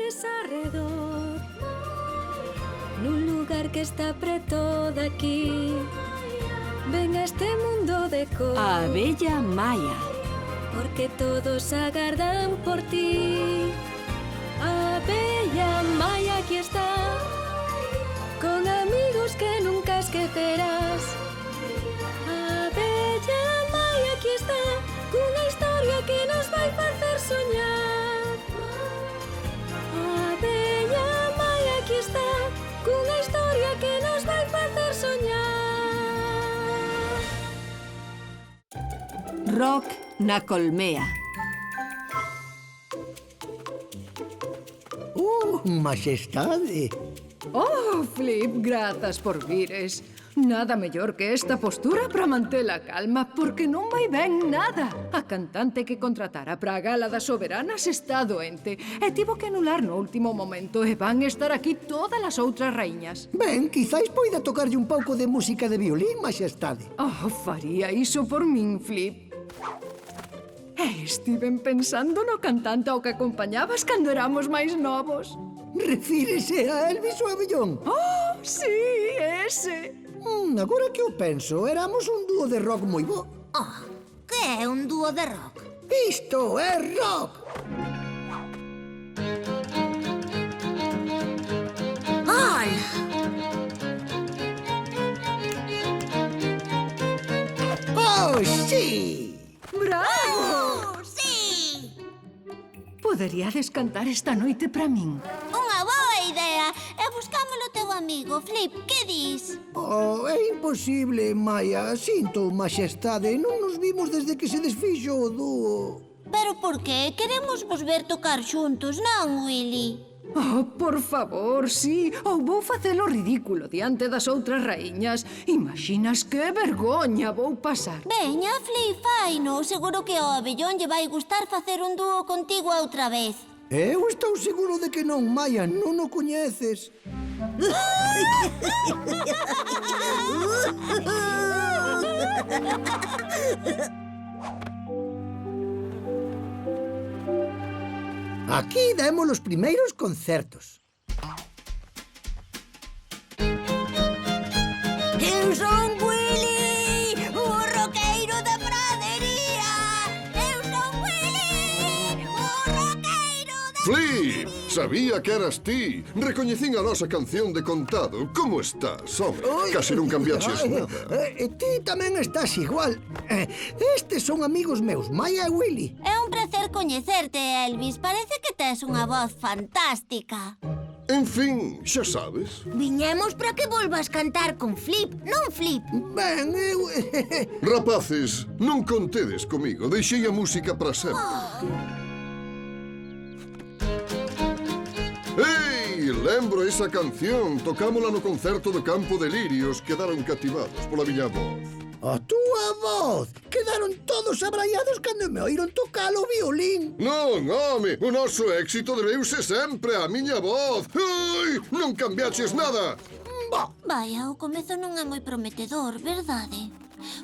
flores arredor, nun lugar que está preto daqui. Ven a este mundo de cor, A abella Maya. porque todos agardan por ti. A abella Maya aquí está, con amigos que nunca esquecerás. A abella Maya aquí está, cunha historia que nos vai facer soñar. A abella Maya aquí está, cunha historia que nos vai facer soñar. Rock na colmea. Majestade. Oh, Flip, grazas por vires. Nada mellor que esta postura para manter a calma, porque non vai ben nada. A cantante que contratara para a gala das soberanas está doente e tivo que anular no último momento e van estar aquí todas as outras raíñas. Ben, quizáis poida tocarlle un pouco de música de violín, Majestade. Oh, faría iso por min, Flip. E estiven pensando no cantante ao que acompañabas cando éramos máis novos. Refírese a Elvis o Abellón. Oh, sí, ese. Agora que o penso, éramos un dúo de rock moi bo. Oh, que é un dúo de rock? Isto é rock! Ola! Oh, sí! ¡Bravo! Sí! Poderíades cantar esta noite para min. Unha boa idea! E buscámolo o teu amigo, Flip, que dis? Oh, é imposible, Maya. Sinto, Majestade, non nos vimos desde que se desfixo o dúo. Pero por qué? Queremos vos ver tocar xuntos, non, Willy? Oh, por favor, sí. Ou vou facelo ridículo diante das outras raíñas. Imaginas que vergoña vou pasar. Veña, Flip, faino. Seguro que ao Abellón lle vai gustar facer un dúo contigo outra vez. Eu estou seguro de que non, Maya. Non o coñeces. Aquí demos os primeiros concertos. Eu son Willy, o roqueiro da pradería. Eu son Willy, o roqueiro da... Flip, sabía que eras ti. Recoñecín a nosa canción de contado. Como estás, home? Case non cambiaches nada. Ti tamén estás igual. Estes son amigos meus, Maya e Willy. É un placer coñecerte, Elvis. Parece que tes unha voz fantástica. En fin, xa sabes. Viñemos para que volvas cantar con Flip, non Flip? Ben, eu... Rapaces, non contedes comigo. Deixei a música para sempre. Ei, lembro esa canción. Tocámola no concerto do Campo de Lirios. Quedaron cativados pola miña voz. A túa voz! Quedaron todos abraiados cando me oíron tocar o violín. Non, home, o noso éxito debeuse sempre á miña voz. Ai, non cambiaches nada. Vaya, o comezo non é moi prometedor, verdade?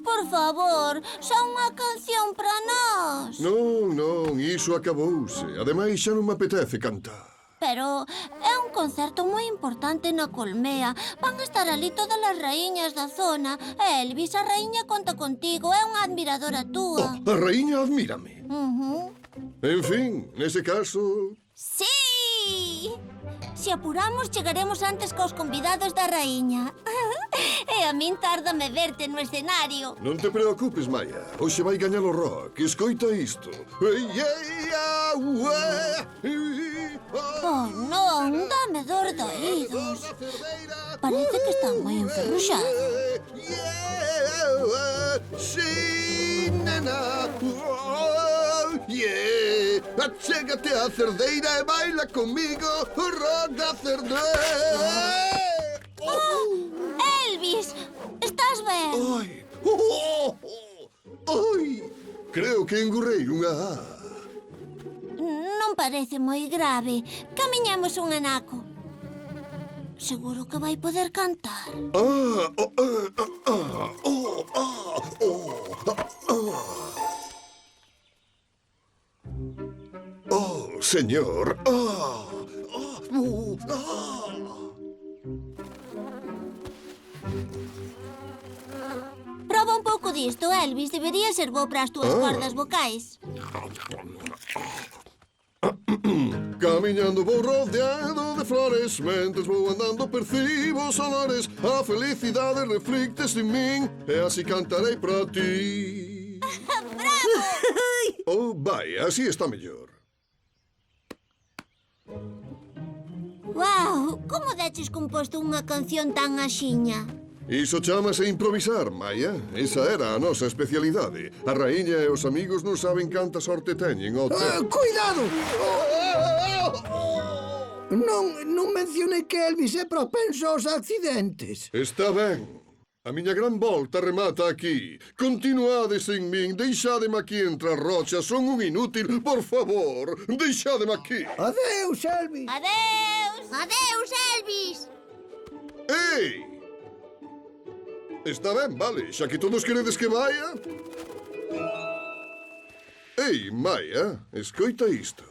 Por favor, xa unha canción para nós. Non, iso acabouse. Ademais, xa non me apetece cantar. Pero é un concerto moi importante na Colmea. Van estar ali todas as raíñas da zona. Elvis, a raíña conta contigo, é unha admiradora túa. A raíña admírame. En fin, nese caso... Sí! Se apuramos, chegaremos antes cos convidados da raíña. E a min tárdame verte no escenario. Non te preocupes, Maya. Hoxe vai gañar o rock. Escoita isto. Oh, non, dame dor de oídos. Parece que está moi enferruxado. Sí, nena. Achégate á cerdeira e baila comigo o rock da cerdeira. Elvis, estás ben? Ai, creo que engurrei unha A. Non parece moi grave. Camiñamos un anaco. Seguro que vai poder cantar. Oh, señor. Proba un pouco disto, Elvis. Debería ser bo para as túas cordas vocais. Camiñando vou rodeado de flores, mentres vou andando percibo os olores. A felicidade reflictes en min e así cantarei para ti. ¡Bravo! Oh, vai, así está mellor. Uau, como deches composto unha canción tan axiña? Iso chamase improvisar, Maia. Esa era a nosa especialidade. A raíña e os amigos non saben canta sorte teñen ao tempo. Cuidado! Non mencionei que Elvis é propenso aos accidentes. Está ben. A miña gran volta remata aquí. Continuade sen min. Deixádeme aquí entre as rochas. Son un inútil. Por favor, deixádeme aquí. Adeus, Elvis. Adeus! Adeus, Elvis! Ei! Está ben, vale. Xa que todos queredes que vaia. Ei, Maia, escoita isto.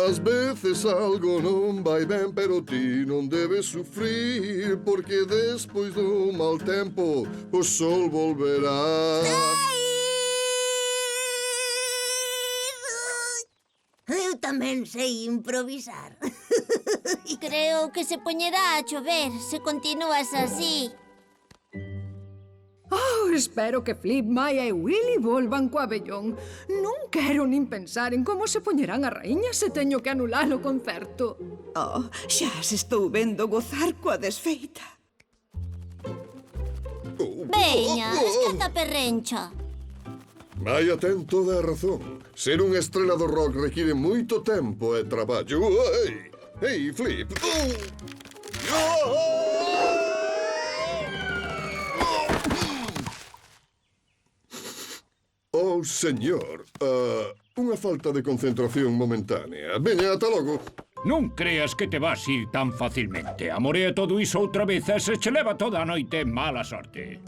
Ás veces algo non vai ben, pero ti non debes sufrir, porque despois do mal tempo o sol volverá. Eu tamén sei improvisar. Creo que se poñerá a chover se continúas así. Oh, espero que Flip, Maya e Willy volvan co abellón. Non quero nin pensar en como se poñerán a raíña se teño que anular o concerto. Oh, xa se estou vendo gozar coa desfeita. Veña, esquenta a perrencha. Maia ten toda a razón. Ser unha estrela do rock require moito tempo e traballo. Ei, ei, Flip. Oh, señor. Unha falta de concentración momentánea. Veña, ata logo. Non creas que te vas ir tan facilmente. Amorea todo iso outra vez e se che leva toda a noite mala sorte.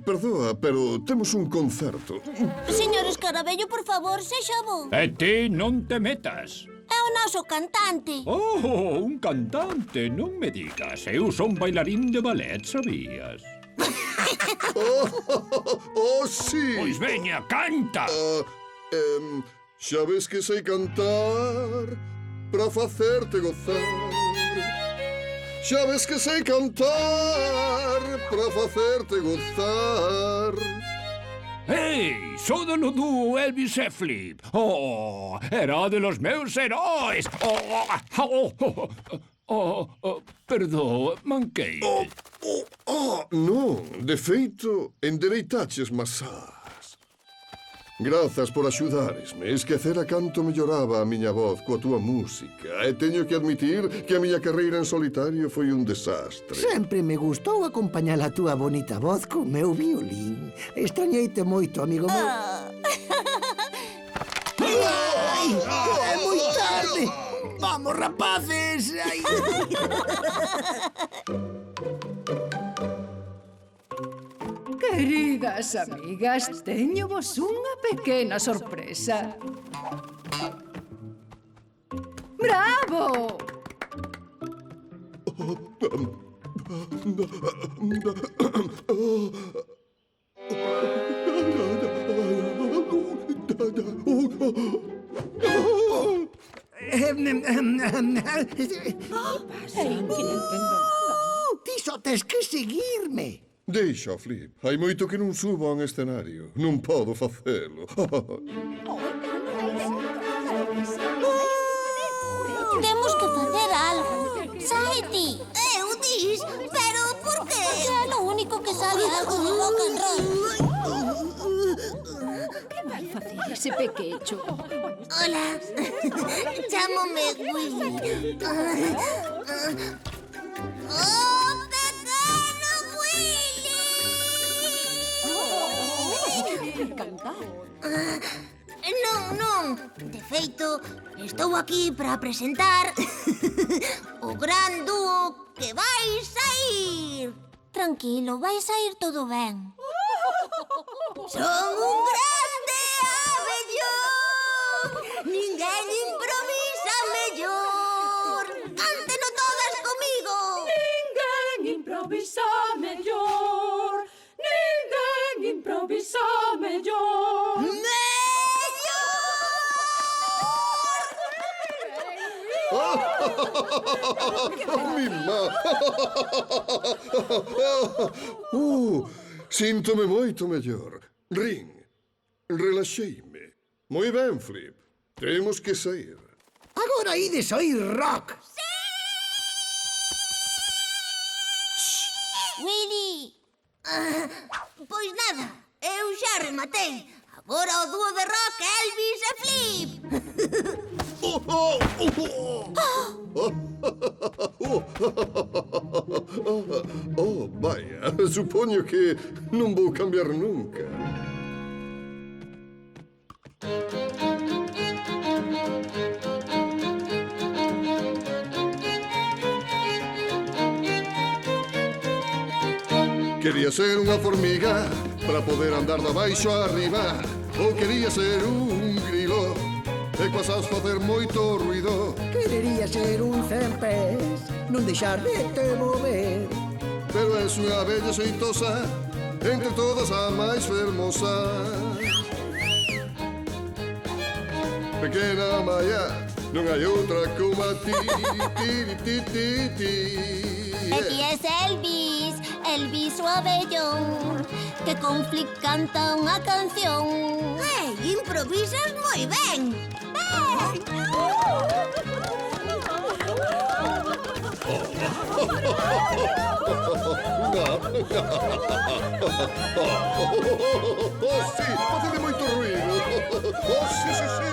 Perdoa, pero temos un concerto. Señor Escarabello, por favor, sexa bo. E ti non te metas. É o noso cantante. Oh, un cantante, non me digas. Eu son bailarín de ballet, sabías? Oh, sí. Pois veña, canta. Xa ves que sei cantar para facerte gozar. Xa ves que sei cantar para facerte gozar. Ei, sodo no dúo Elvis e Flip. Oh, era de los meus heróis. Perdón, manquei. Non, de feito, endereitaches masás. Grazas por axudaresme. Esquecera canto melloraba a miña voz coa túa música. E teño que admitir que a miña carreira en solitario foi un desastre. Sempre me gustou acompañar a túa bonita voz co meu violín. Extrañeite moito, amigo meu. Ai, é moi tarde. Vamos, rapaces. Ai. Queridas amigas, teño vos unha pequena sorpresa. Bravo! Ti só tes que seguirme. Deixa, Flip. Hai moito que non subo a un escenario. Non podo facelo. Temos que facer algo. Sae ti. Eu dis, pero por qué? Porque é lo único que sabe algo de rock and roll. Que vai facer ese pequecho? Hola, chámome Willy. ¡Oh, pequeno Willy! Non. De feito, estou aquí para presentar o gran dúo que vai sair. Tranquilo, vai sair todo ben. Son un grande abellón. Ninguén improvisa mellor. Cánteno todo. improvisa mellor. Ninguén improvisa mellor. Mima! Síntome moito mellor. Ring, relaxeime. Moi ben, Flip. Temos que sair. Agora ides oír rock. Willy! Pois nada, eu xa rematei. Agora o dúo de rock Elvis e Flip. Oh, vaya, supoño que non vou cambiar nunca. Quería ser unha formiga para poder andar da baixo a arriba. Ou quería ser un grilo e coas as facer moito ruido. Querería ser un cempés, non deixar de te mover. Pero és unha bella xeitosa, entre todas a máis fermosa. Pequena Maia, non hai outra como a ti, ti, ti, ti, ti. E ti es Elvis, Elvis o abellón, que con Flip canta unha canción. Improvisas moi ben. Oh, sí, facede moito ruido. Oh, sí, sí, sí.